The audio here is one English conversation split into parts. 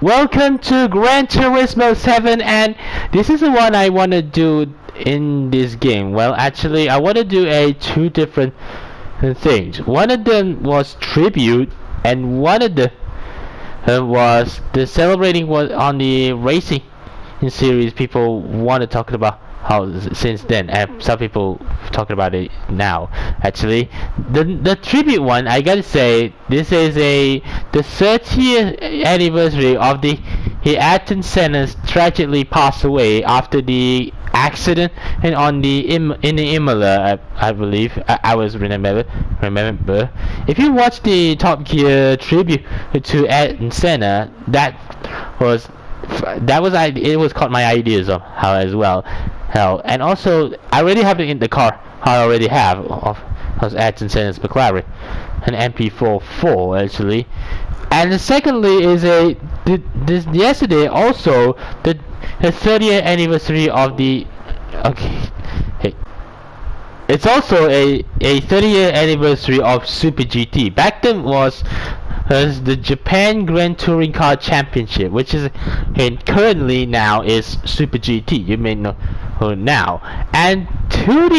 Welcome to Gran Turismo 7, and this is the one I want to do in this game. Well, actually, I want to do two different things. One of them was tribute, and one of the was the celebrating was on the racing series. People want to talk about how since then, and some people talking about it now. Actually, the tribute one, I gotta say, this is the 30th anniversary of the Ayrton Senna tragically passed away after the accident and on the in the Imola, I believe. I was remember. If you watch the Top Gear tribute to Ayrton Senna, it was caught my ideas of how as well. Hell, and also I already have it in the car. I already have of Ayrton Senna's Mclaren, an MP4 actually. And secondly is this yesterday also the 30th anniversary of the it's also a 30th anniversary of Super GT. Back then was the Japan Grand Touring Car Championship, which is and currently now is Super GT. You may know now. And to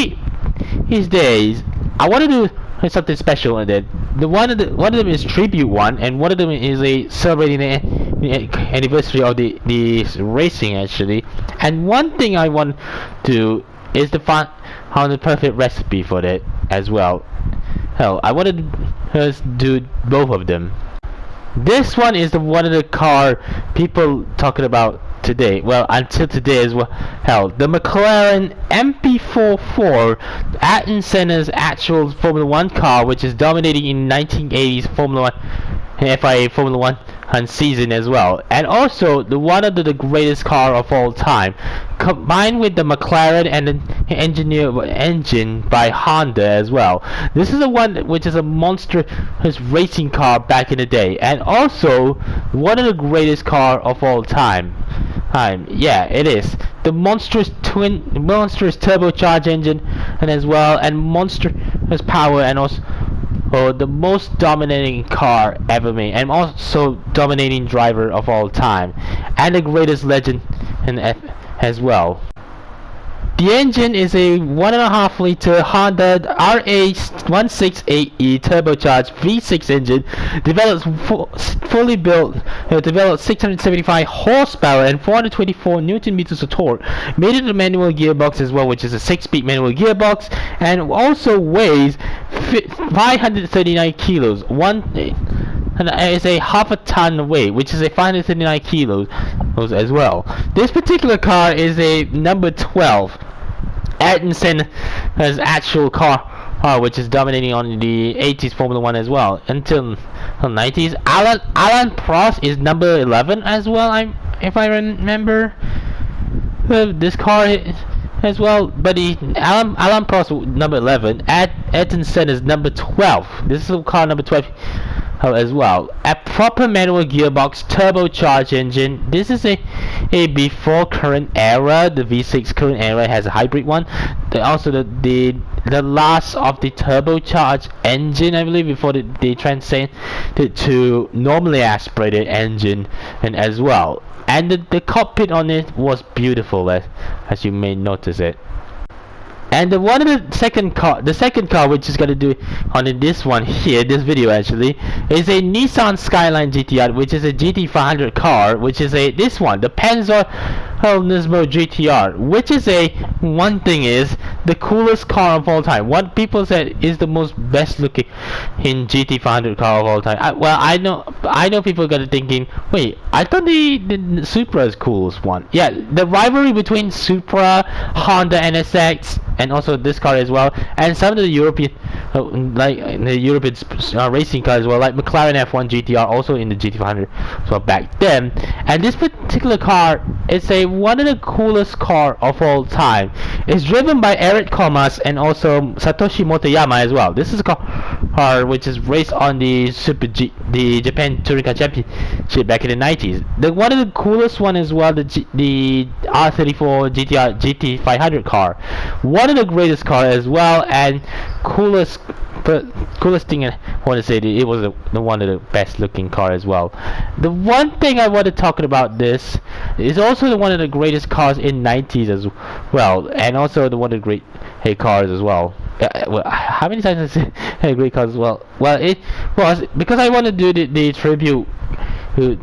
these days, I want to do something special in it. One of them is tribute one, and one of them is a celebrating the anniversary of the racing actually. And one thing I want to do is to find the perfect recipe for that as well. Hell, I want to do both of them. This one is one of the car people talking about today. Well, until today as well. Hell, the Mclaren MP4, Ayrton Senna's actual Formula 1 car, which is dominating in 1980s Formula 1 FIA Formula 1 season as well, and also one of the greatest car of all time, combined with the Mclaren and the engine by Honda as well. This is the one which is a monster racing car back in the day, and also one of the greatest car of all time. Yeah, it is the monstrous turbocharged engine, and as well, and monstrous power, and also the most dominating car ever made, and also dominating driver of all time, and the greatest legend as well. The engine is a 1.5 liter Honda RA168E turbocharged V6 engine, fully built, developed 675 horsepower and 424 Newton meters of torque, made it a manual gearbox as well, which is a 6-speed manual gearbox, and also weighs 539 kilos. And it's a half a ton weight, which is a 539 kilos as well. This particular car is a number 12. Ayrton Senna's actual car, which is dominating on the 80s Formula 1 as well until the 90s. Alain Prost is number 11 as well, if I remember. This car as well, but Alain Prost number 11. Ayrton Senna is number 12. This is car number 12 as well. A proper manual gearbox, turbocharged engine. This is a before current era. The V6 current era has a hybrid one. Also the last of the turbocharged engine, I believe, before they transcend to normally aspirated engine, and as well. And the cockpit on it was beautiful, as you may notice it. And the second car which is gonna do on this one here, this video actually, is a Nissan Skyline GTR, which is a GT500 car, which is this one, the Pennzoil Nismo GTR, which is one thing is the coolest car of all time. What people said is the most best looking in GT500 car of all time. I know people got thinking, wait, I thought the Supra is coolest one. Yeah, the rivalry between Supra, Honda NSX, and also this car as well, and some of the European racing cars as well, like Mclaren F1 GTR, also in the GT500 so back then. And this particular car is one of the coolest car of all time. It's driven by Eric Komas and also Satoshi Motoyama as well. This is a car which is raced on the the Japan Touring Car Championship back in the 90s. One of the coolest one as well, the R34 GT500 car. One of the greatest car as well, and coolest but coolest thing I want to say, it was the one of the best looking car as well. The one thing I want to talk about this is also the one of the greatest cars in 90s as well, and also the one of the great cars as well. Well, how many times I say great cars as well? Well, it was because I want to do the tribute.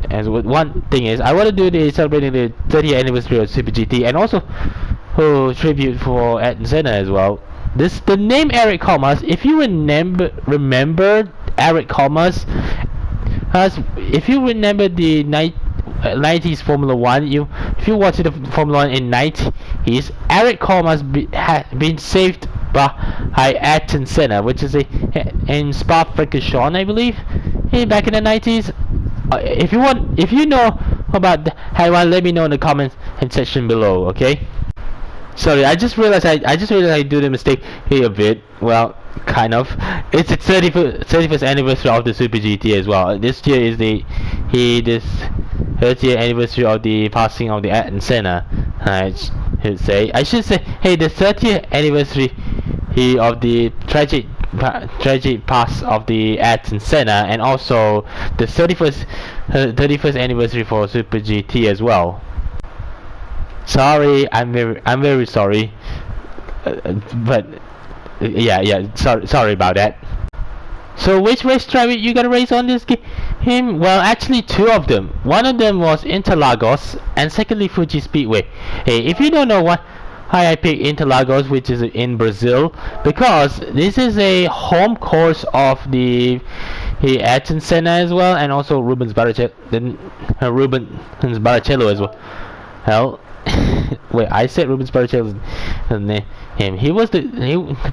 As one thing is, I want to do the celebrating the 30th anniversary of Super GT, and also tribute for Ayrton Senna as well. The name Eric Thomas, if you remember Eric Thomas, if you remember the 90s Formula 1, if you watch the Formula 1 in 90s, Eric Thomas has been saved by Ayrton Senna, which is in Spa-Francorchamps, I believe, back in the 90s. If you know about that, let me know in the comments section below, okay? Sorry, I just realized I do the mistake here a bit. Well, kind of. It's the 31st anniversary of the Super GT as well. This year is this 30th anniversary of the passing of the Ayrton Senna. I should say, hey, the 30th anniversary of the tragic pass of the Ayrton Senna, and also the 31st anniversary for Super GT as well. Sorry, I'm very sorry, but yeah, sorry about that. So which racetrack you gonna race on this game? Well, actually two of them. One of them was Interlagos, and secondly Fuji Speedway. Hey, if you don't know why I picked Interlagos, which is in Brazil, because this is a home course of the Ayrton Senna as well, and also Rubens Barrichello as well. Hell. Wait, I said Rubens Barrichello's name.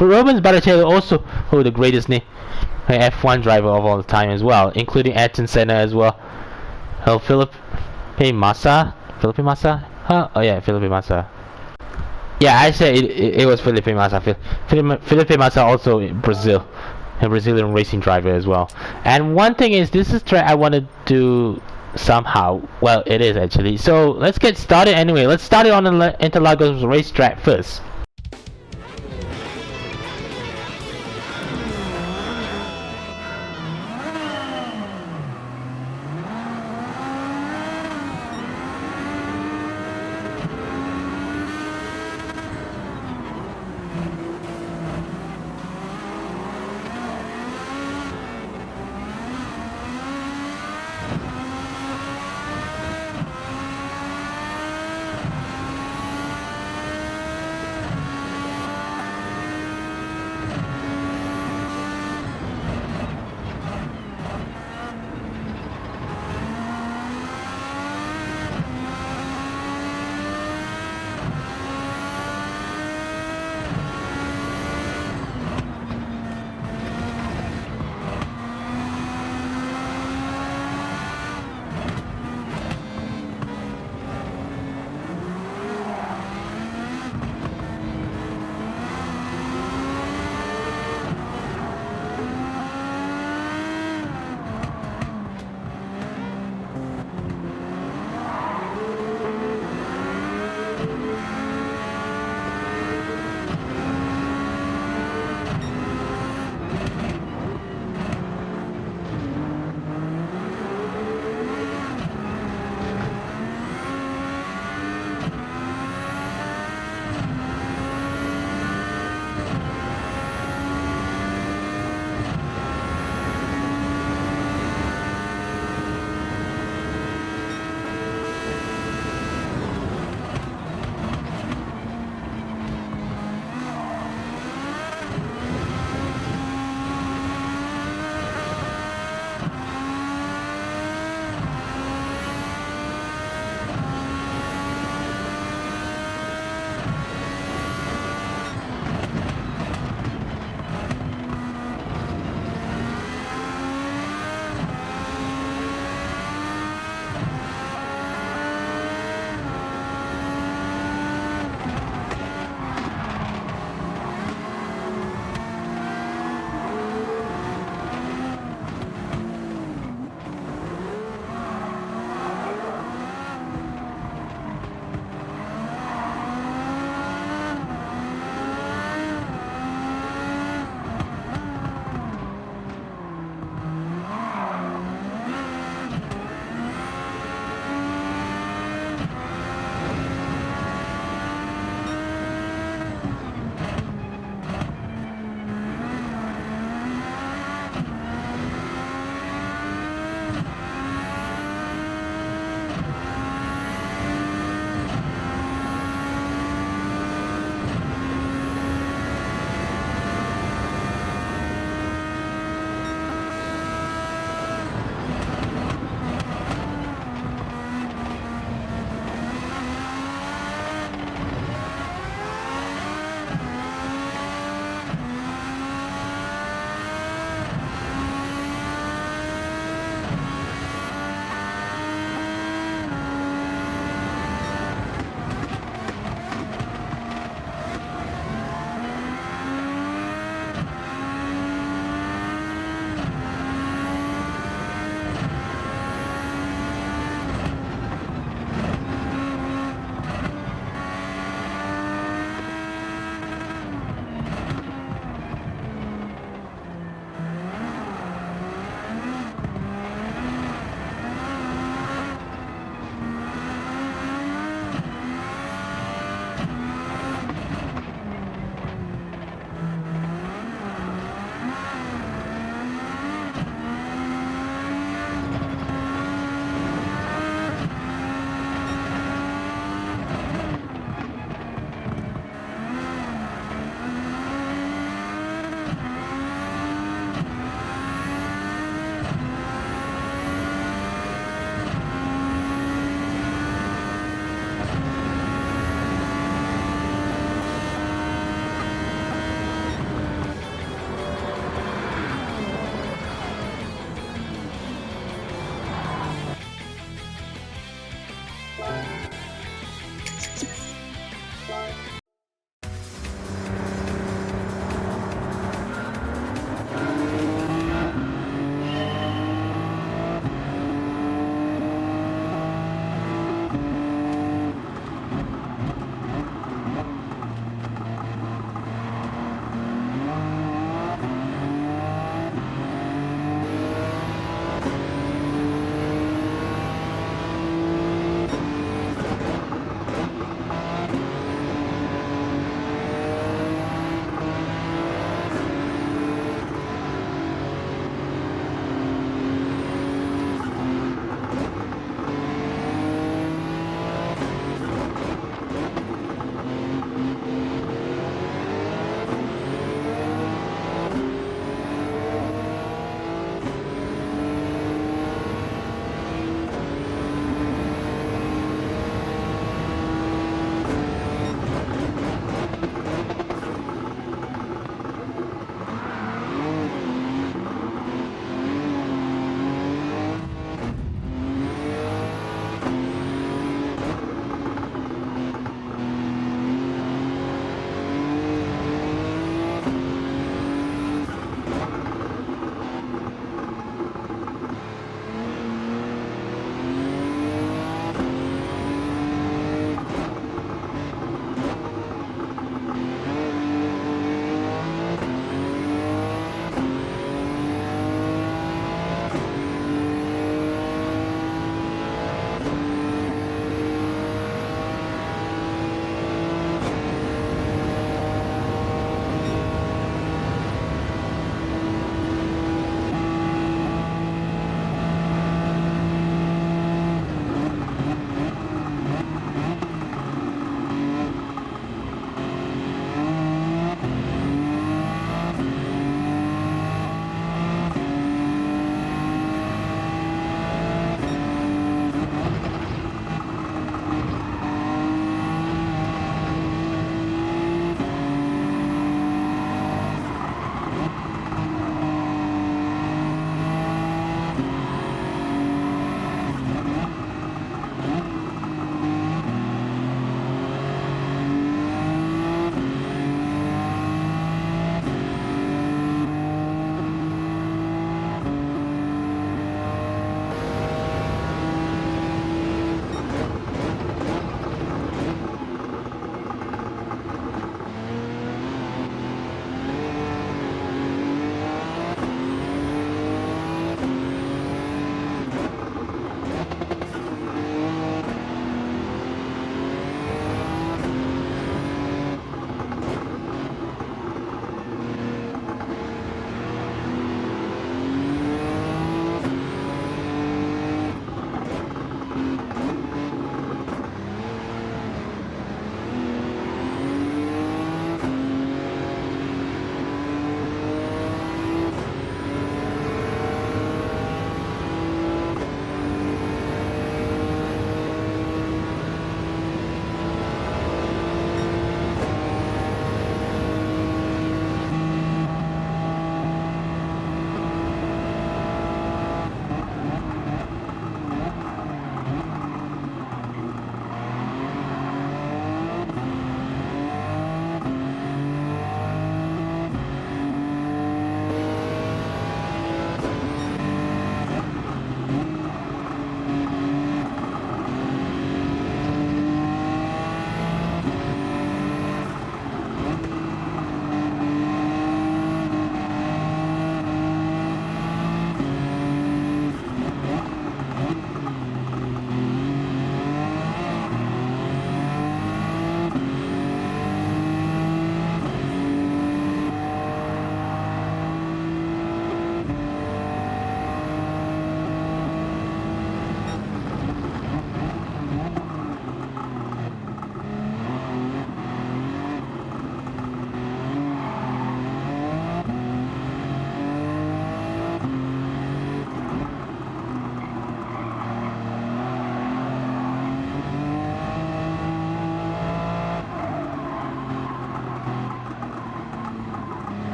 Rubens Barrichello also the greatest F1 driver of all time as well, including Ayrton Senna as well. Felipe Massa. Oh yeah, Felipe Massa. Yeah, I said it was Felipe Massa. Felipe Massa also in Brazil, a Brazilian racing driver as well. And one thing is, this is track I want to do somehow. Well, it is actually. So let's get started anyway. Let's start it on the Interlagos racetrack first.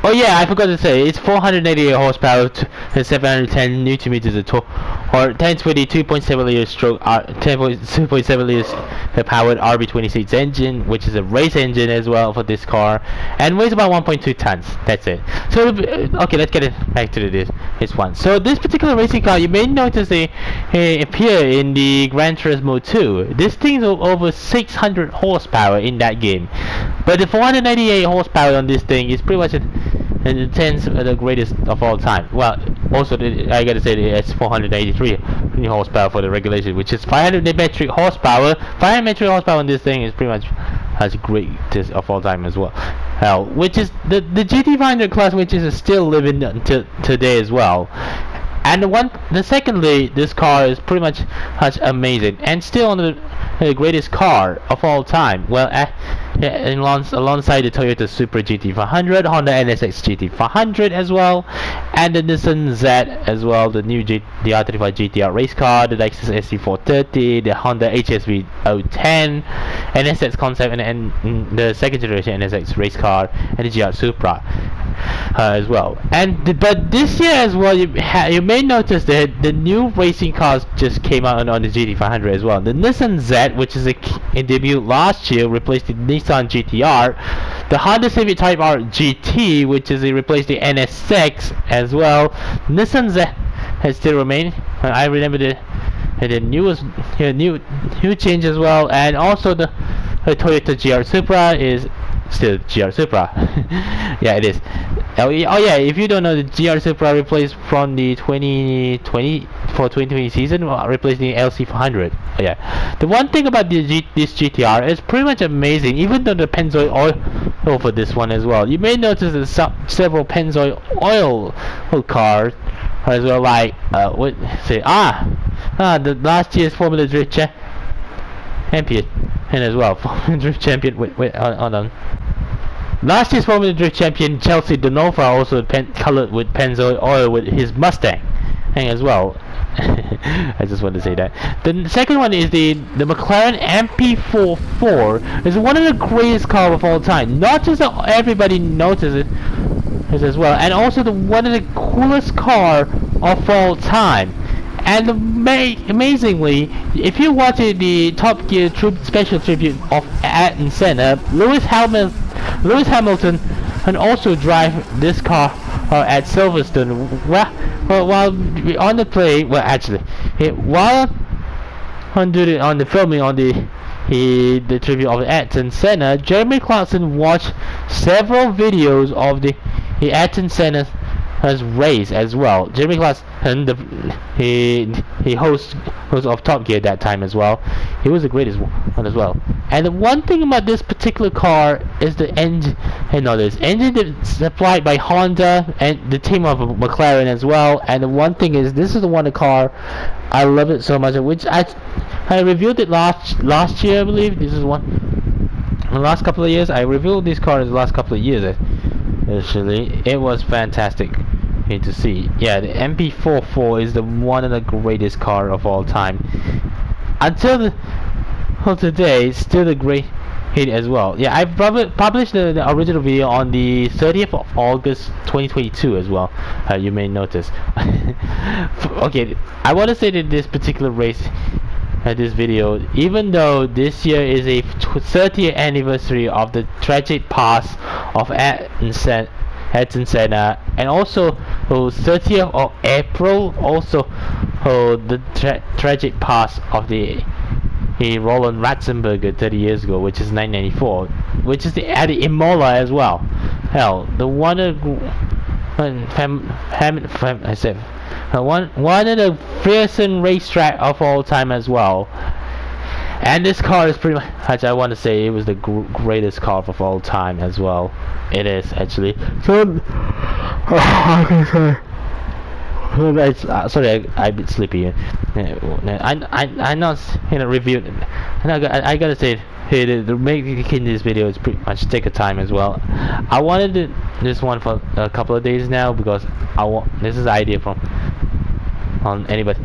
Oh yeah, I forgot to say, it's 488 horsepower and 710 newton meters of torque, or 1020 2.7 liters stroke 10.2.7 liters powered RB26 engine, which is a race engine as well for this car, and weighs about 1.2 tons. That's it. So okay, let's get it back to this one. So this particular racing car, you may notice they appear in the Gran Turismo 2. This thing's over 600 horsepower in that game, but the 498 horsepower on this thing is pretty much the 10th the greatest of all time. Well, also I gotta say it's 483 horsepower for the regulation, which is 500 metric horsepower. 500 metric horsepower on this thing is pretty much as greatest of all time as well. Which is the GT500 class, which is still living until today as well. And secondly, this car is pretty much amazing and still on the greatest car of all time. Well, alongside the Toyota Supra GT500, Honda NSX GT500 as well, and the Nissan Z as well, the new the R35 GTR race car, the Lexus SC430, the Honda HSV 010, NSX concept, and the second generation NSX race car, and the GR Supra. As well, but this year as well, you may notice that the new racing cars just came out on the GT500 as well. The Nissan Z, which is a debut last year, replaced the Nissan GTR. The Honda Civic Type R GT, which is replaced the NSX as well. Nissan Z has still remained. I remember the newest new change as well, and also the Toyota GR Supra is still GR Supra. Yeah, it is. Oh yeah, if you don't know, the GR Supra replaced from the 2020 season, replacing the LC400. Oh, yeah. The one thing about this GTR is pretty much amazing, even though the Pennzoil oil for this one as well. You may notice that several Pennzoil oil cars as well, like the last year's Formula Drift champion, and as well Formula Drift champion. Wait, hold on. Last year's Formula Drift champion Chelsea Donofra also colored with Pennzoil oil with his Mustang as well. I just want to say that. The second one is the Mclaren MP4. It's one of the greatest cars of all time. Not just that everybody notices it as well, and also one of the coolest car of all time. And amazingly, if you watch the Top Gear special tribute of Ayrton Senna, Lewis Hamilton and also drive this car at Silverstone. While on the play, well, actually, while on the filming on the tribute of Ayrton Senna, Jeremy Clarkson watched several videos of the Ayrton Senna's race as well. Jeremy Clarkson, he host of Top Gear at that time as well. He was the greatest one as well. And the one thing about this particular car is the engine. This engine is supplied by Honda and the team of McLaren as well. And the one thing is, this is the one car I love it so much, which I reviewed it last year, I believe. This is one in the last couple of years. I reviewed this car in the last couple of years. Actually, it was fantastic to see. Yeah, the MP4 is one of the greatest car of all time. Until today, it's still a great hit as well. Yeah, I published the original video on the 30th of August 2022 as well. You may notice. Okay, I want to say that this particular race, this video, even though this year is a 30th anniversary of the tragic pass of Ayrton Senna, and also 30th of April, also the tragic pass of the Roland Ratzenberger 30 years ago, which is 1994, which is at the Imola as well. Hell, the one of the fearsome racetrack of all time as well. And this car is pretty much, I want to say, it was the greatest car of all time as well. It is actually. So, sorry, I'm a bit sleepy. I not review. I gotta say, making this video is pretty much take a time as well. I wanted this one for a couple of days now because this is the idea from anybody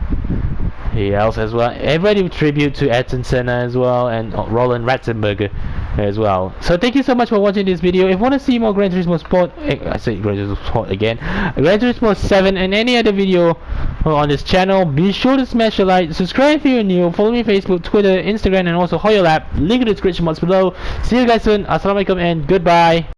else as well. Everybody tribute to Ayrton Senna as well, and Roland Ratzenberger as well. So thank you so much for watching this video. If you want to see more Gran Turismo Sport, I say Gran Turismo Sport again, Gran Turismo 7 and any other video on this channel, be sure to smash a like, subscribe if you're new, follow me on Facebook, Twitter, Instagram, and also Hoyo app. Link in the description box below. See you guys soon. Assalamualaikum and goodbye.